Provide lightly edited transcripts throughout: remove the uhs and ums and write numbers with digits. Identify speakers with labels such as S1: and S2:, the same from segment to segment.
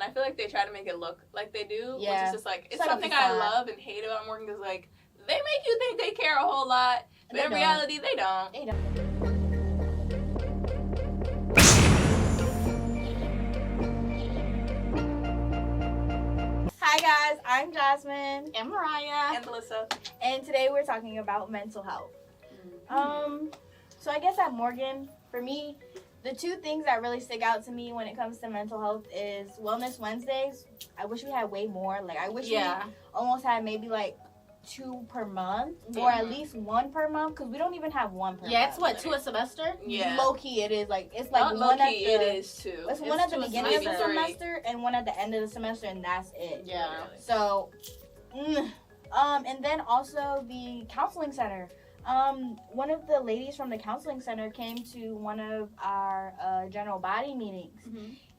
S1: and I feel like they try to make it look like they do, which
S2: Yeah.
S1: is just like, it's
S2: like a
S1: something I
S2: facade.
S1: love and hate about working, because like, they make you think they care a whole lot, but in reality, they don't.
S2: They don't. Hi guys, I'm Jasmine
S3: And Mariah.
S1: And Melissa.
S2: and today we're talking about mental health. So I guess at Morgan, for me, the two things that really stick out to me when it comes to mental health is Wellness Wednesdays. I wish we had way more. Like, I wish we almost had maybe like 2 per month, or at least 1 per month, because we don't even have 1 per month.
S3: Yeah, it's what, 2 a semester?
S1: Yeah.
S2: Low key, it is like it's like
S1: Not
S2: one
S1: low
S2: at
S1: key,
S2: the.
S1: it is too.
S2: It's one at the
S3: two a
S2: beginning of the
S1: semester.
S2: semester and one at the end of the semester, and that's it.
S3: Yeah.
S2: So, and then also the counseling center. One of the ladies from the counseling center came to one of our general body meetings,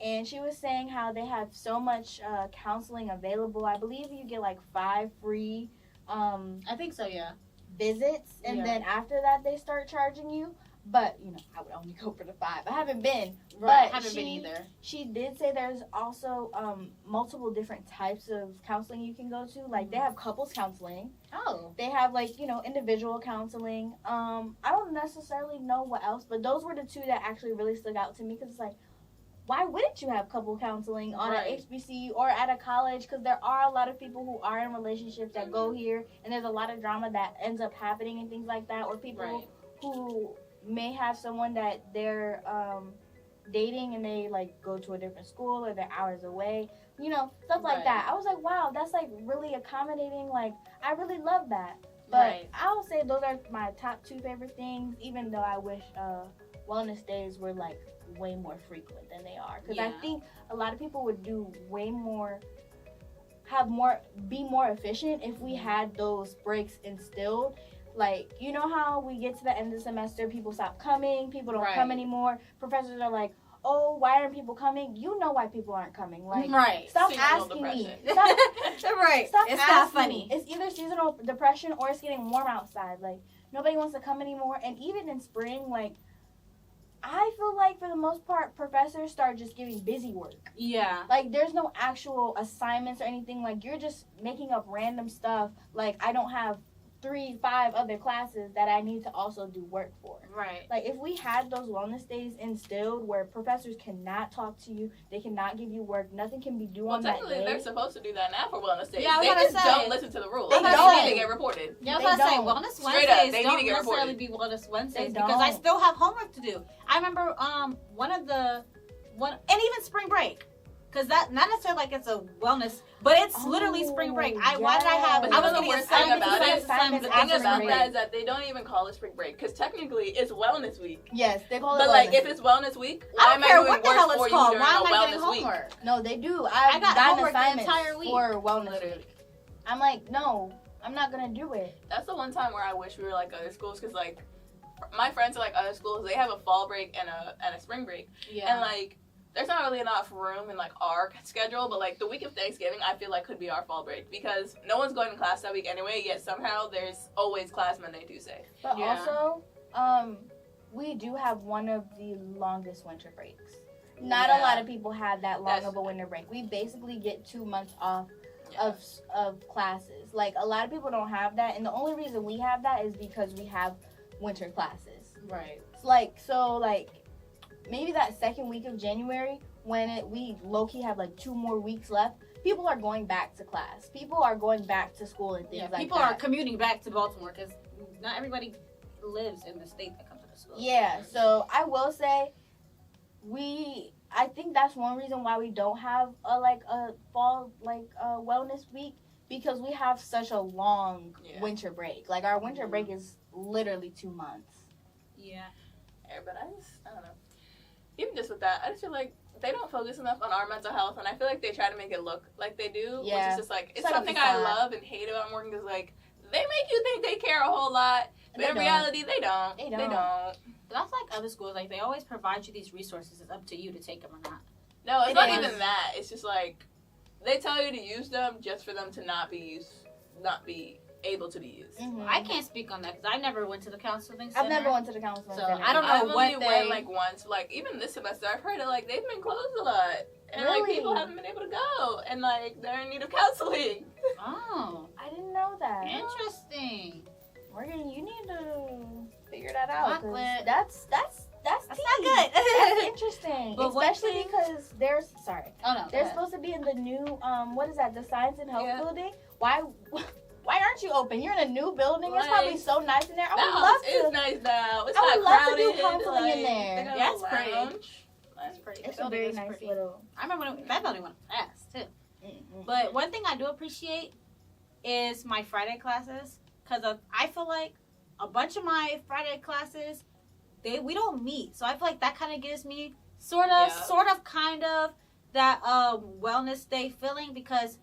S2: and she was saying how they have so much counseling available. I believe you get like 5 free
S3: I think so, yeah.
S2: visits, and then after that they start charging you. But I would only go for the 5. I haven't been,
S3: Right,
S2: but
S3: I haven't been either.
S2: She did say there's also multiple different types of counseling you can go to. Like, they have couples counseling.
S3: Oh.
S2: They have, like, individual counseling. I don't necessarily know what else, but those were the 2 that actually really stuck out to me, because it's like, why wouldn't you have couple counseling on an HBCU or at a college? Because there are a lot of people who are in relationships that go here, and there's a lot of drama that ends up happening and things like that, or people who may have someone that they're dating and they like go to a different school or they're hours away, stuff like that. I was like, wow, that's like really accommodating. Like, I really love that. But I would say those are my top 2 favorite things, even though I wish wellness days were like way more frequent than they are, because I think a lot of people would do way more, be more efficient if we had those breaks instilled. Like, you know how we get to the end of the semester, people stop coming, people don't come anymore, professors are like, oh, why aren't people coming? You know why people aren't coming. Like, stop asking me. Stop
S3: It's not funny.
S2: It's either seasonal depression or it's getting warm outside. Like, nobody wants to come anymore. And even in spring, like, I feel like for the most part, professors start just giving busy work.
S3: Yeah.
S2: Like, there's no actual assignments or anything. Like, you're just making up random stuff. Like, I don't have 3-5 other classes that I need to also do work for.
S3: Right.
S2: Like, if we had those wellness days instilled where professors cannot talk to you, they cannot give you work, nothing can be due on that day.
S1: Well, technically, they're supposed to do that now for wellness days.
S3: Yeah,
S1: they just don't listen to the rules.
S2: They
S1: They
S2: don't.
S1: need to get reported.
S3: Yeah, I was gonna say, Wellness
S1: Straight up,
S3: Wednesdays
S1: they need
S3: don't
S1: to get
S3: necessarily
S1: reported.
S3: be Wellness Wednesdays
S2: They
S3: because I
S2: don't.
S3: still have homework to do. I remember and even spring break. Because not necessarily like it's a wellness, but it's literally spring break. Why did I have?
S1: But
S3: I
S1: you
S3: was
S1: know the
S3: getting
S1: worst thing
S3: assignments
S1: about it?
S3: assignments
S1: The thing
S3: after
S1: about
S3: spring
S1: that
S3: break.
S1: is that they don't even call it spring break, because technically it's wellness week.
S2: Yes, they call it
S1: But
S2: wellness.
S1: like, if it's wellness week, why
S3: I
S1: am
S3: don't care
S1: I doing
S3: what the
S1: work
S3: hell
S1: for
S3: it's
S1: you
S3: called.
S1: during
S3: Why
S1: a
S3: am I getting
S1: wellness week?
S3: homework?
S2: No, they do.
S3: I got
S2: gotten
S3: homework the
S2: assignments
S3: entire week.
S2: for wellness
S1: Literally.
S2: week. I'm like, no, I'm not going to do it.
S1: That's the one time where I wish we were like other schools, because like my friends are like other schools, they have a fall break and a spring break, and like there's not really enough room in like our schedule, but like the week of Thanksgiving I feel like could be our fall break, because no one's going to class that week anyway, yet somehow there's always class Monday, Tuesday.
S2: But also, we do have one of the longest winter breaks. Not a lot of people have that long of a winter break. We basically get 2 months off of classes. Like, a lot of people don't have that, and the only reason we have that is because we have winter classes.
S3: Right.
S2: So maybe that second week of January, when we low-key have like 2 more weeks left, people are going back to class. People are going back to school and things like that.
S3: People are commuting back to Baltimore because not everybody lives in the state that comes to the school.
S2: Yeah, so I will say I think that's one reason why we don't have a fall wellness week, because we have such a long winter break. Like, our winter break is literally 2 months.
S3: Yeah.
S1: But I don't know. Even just with that, I just feel like they don't focus enough on our mental health, and I feel like they try to make it look like they do, which is just like, it's
S2: like
S1: something I love and hate about working, because like, they make you think they care a whole lot, but in reality, they don't. They don't.
S3: But that's like other schools. Like, they always provide you these resources. It's up to you to take them or not.
S1: No, it's not even that. It's just like, they tell you to use them just for them to not be able to be used.
S2: Mm-hmm.
S3: I can't speak on that because I never went to the counseling center.
S2: I've never went to the counseling center.
S3: I don't know
S1: I've
S3: what
S1: only went like once. Like, even this semester, I've heard it like they've been closed a lot, and like people haven't been able to go. and like they're in need of counseling.
S3: Oh,
S2: I didn't know that.
S3: interesting.
S2: Morgan, you need to figure that out. 'Cause
S3: Chocolate.
S2: That's
S3: That's
S2: tea.
S3: not good.
S2: That's interesting.
S3: But one
S2: Especially
S3: thing-
S2: because there's
S3: Oh no,
S2: they're supposed to be in the new what is that? The Science and Health
S1: Yeah.
S2: building. Why aren't you open? You're in a new building. It's probably
S1: Like,
S2: so nice in there. I
S1: That
S2: would love
S1: house is
S2: to.
S1: nice now. It's
S2: I
S1: not
S2: would love to do
S1: crowded.
S2: counseling in
S1: like,
S2: there.
S1: they got a
S3: Yeah, it's
S1: little
S3: pretty.
S1: lounge.
S3: That's pretty.
S2: It's
S3: The
S2: a very
S3: building is
S2: nice
S3: pretty.
S2: little.
S3: I remember when that building went fast too.
S2: Mm-mm.
S3: But one thing I do appreciate is my Friday classes, because I feel like a bunch of my Friday classes, we don't meet, so I feel like that kind of gives me sort of kind of that wellness day feeling, because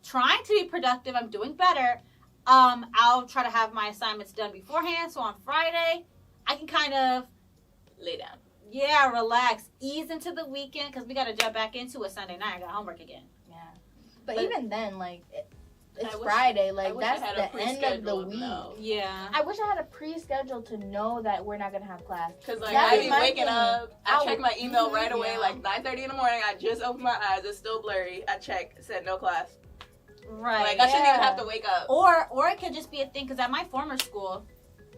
S3: trying to be productive, I'm doing better. I'll try to have my assignments done beforehand, so on Friday I can kind of
S1: Lay down.
S3: relax, ease into the weekend, because we got to jump back into it Sunday night. I got homework again.
S2: Yeah. But
S1: But-
S2: even then, like it's
S1: I wish-
S2: Friday.
S1: I
S2: Like
S1: wish I
S2: that's
S1: had a
S2: the end of the
S1: pre-scheduled
S2: week.
S1: note.
S3: Yeah.
S2: I wish I had a pre-schedule to know that we're not gonna have class.
S1: Cause like
S2: That
S1: I
S2: is
S1: be
S2: my
S1: waking
S2: thing.
S1: up, I
S2: Ow.
S1: check my email right away,
S3: Yeah.
S1: like 9:30 in the morning. I just opened my eyes, it's still blurry. I check, said no class.
S3: Right.
S1: Like I shouldn't even
S2: Yeah.
S1: have to wake up.
S3: Or it could just be a thing, because at my former school,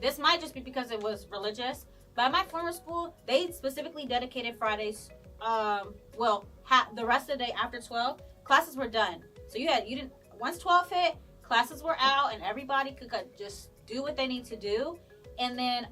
S3: this might just be because it was religious, but at my former school, they specifically dedicated Fridays, the rest of the day after 12, classes were done. So once 12 hit, classes were out, and everybody could just do what they need to do. And then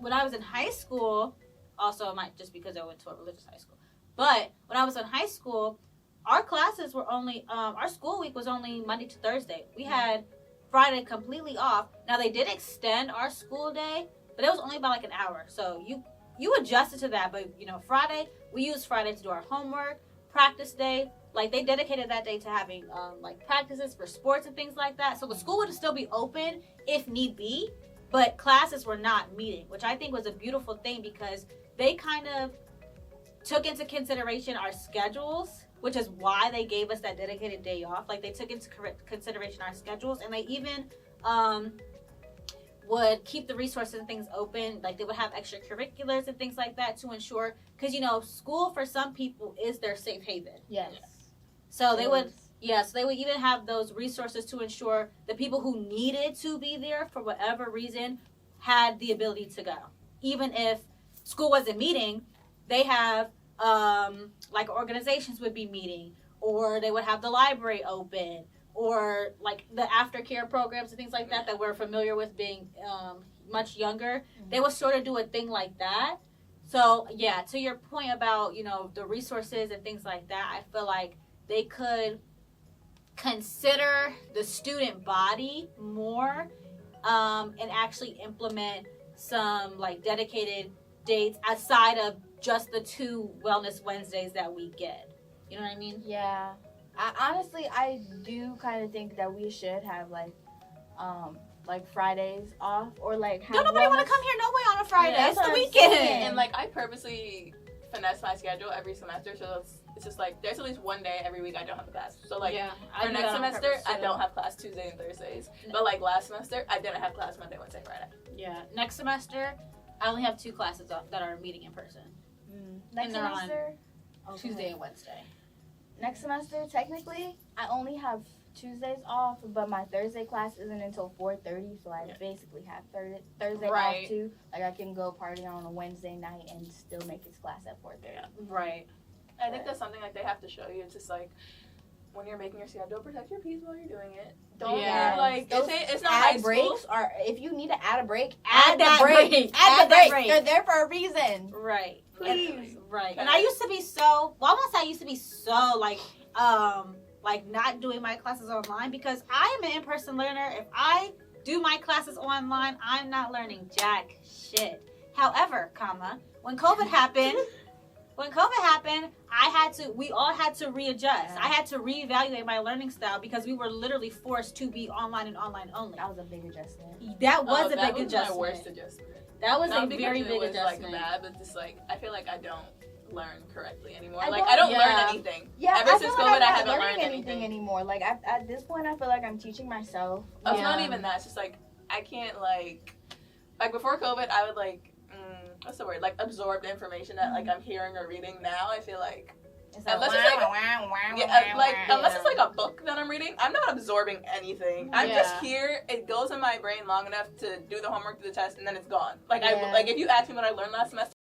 S3: when I was in high school, also it might just because I went to a religious high school, but when I was in high school, our classes were only, our school week was only Monday to Thursday. We had Friday completely off. Now, they did extend our school day, but it was only about like an hour. So you adjusted to that. But, Friday, we used Friday to do our homework, practice day. Like, they dedicated that day to having, practices for sports and things like that. So the school would still be open if need be, but classes were not meeting, which I think was a beautiful thing, because they kind of took into consideration our schedules, which is why they gave us that dedicated day off. Like, they took into consideration our schedules, and they even would keep the resources and things open. Like, they would have extracurriculars and things like that to ensure, because, school for some people is their safe haven.
S2: Yes.
S3: So they would, so they would even have those resources to ensure the people who needed to be there for whatever reason had the ability to go. Even if school wasn't meeting, they have, like, organizations would be meeting, or they would have the library open, or like the aftercare programs and things like that we're familiar with being much younger.
S2: Mm-hmm.
S3: They would sort of do a thing like that. So, yeah, to your point about, the resources and things like that, I feel like they could consider the student body more, and actually implement some, like, dedicated dates aside of just the 2 Wellness Wednesdays that we get. You know what I mean?
S2: Yeah. I do kind of think that we should have like Fridays off, or like have
S3: Don't nobody want
S2: wellness-
S3: to come here no way on a Friday.
S2: Yeah,
S3: It's
S2: that's
S3: the
S2: what I'm
S3: weekend.
S2: saying.
S1: And like I purposely finesse my schedule every semester, so it's just like there's at least one day every week I don't have a class. So like for next semester I don't have class Tuesday and Thursdays. But like last semester I didn't have class Monday, Wednesday, Friday.
S3: Yeah. Next semester, I only have 2 classes that are meeting in person.
S2: Next
S3: And they're on
S2: semester,
S3: Tuesday and Wednesday.
S2: Next semester, technically, I only have Tuesdays off, but my Thursday class isn't until 4:30, so I basically have Thursday
S3: Right.
S2: off too. Like I can go party on a Wednesday night and still make his class at 4:30.
S3: Right.
S1: I think that's something like they have to show you. It's just like when you're making your schedule, protect your peace while you're doing it. Don't
S3: Yeah.
S1: be like
S2: Those
S1: it's not high
S2: ad
S1: school.
S2: breaks are, if you need to add a break,
S3: Add that break.
S2: Add the
S3: that
S2: break.
S3: break.
S2: They're there for a reason.
S3: Right.
S2: Please.
S3: Right. And I used to be so, well, I want to say I used to be so, like not doing my classes online, because I am an in-person learner. If I do my classes online, I'm not learning jack shit. However, when COVID happened, we all had to readjust.
S2: Yeah.
S3: I had to reevaluate my learning style, because we were literally forced to be online and online only.
S2: That was a big adjustment.
S3: That was a
S1: that
S3: big
S1: was
S3: adjustment.
S1: My worst adjustment.
S3: That was
S1: Not
S3: a
S1: because
S3: very
S1: it
S3: big
S1: was,
S3: adjustment.
S1: Like bad, but just like I feel like I don't learn correctly anymore.
S2: I
S1: I don't
S3: yeah.
S1: learn anything.
S2: Yeah,
S1: Ever
S2: I
S1: since
S2: feel
S1: COVID,
S2: like
S1: I
S2: I'm
S1: haven't
S2: not
S1: learned
S2: learning
S1: anything
S2: anymore. Like at this point, I feel like I'm teaching myself.
S1: It's
S3: Yeah.
S1: not even that. It's just like I can't like before COVID, I would like what's the word? Like absorb the information that like I'm hearing or reading. Now I feel like
S2: It's
S1: unless
S2: like,
S1: it's like
S2: wow, wow, wow,
S1: unless it's like a book that I'm reading, I'm not absorbing anything. I'm just here. It goes in my brain long enough to do the homework, do the test, and then it's gone. Like if you ask me what I learned last semester,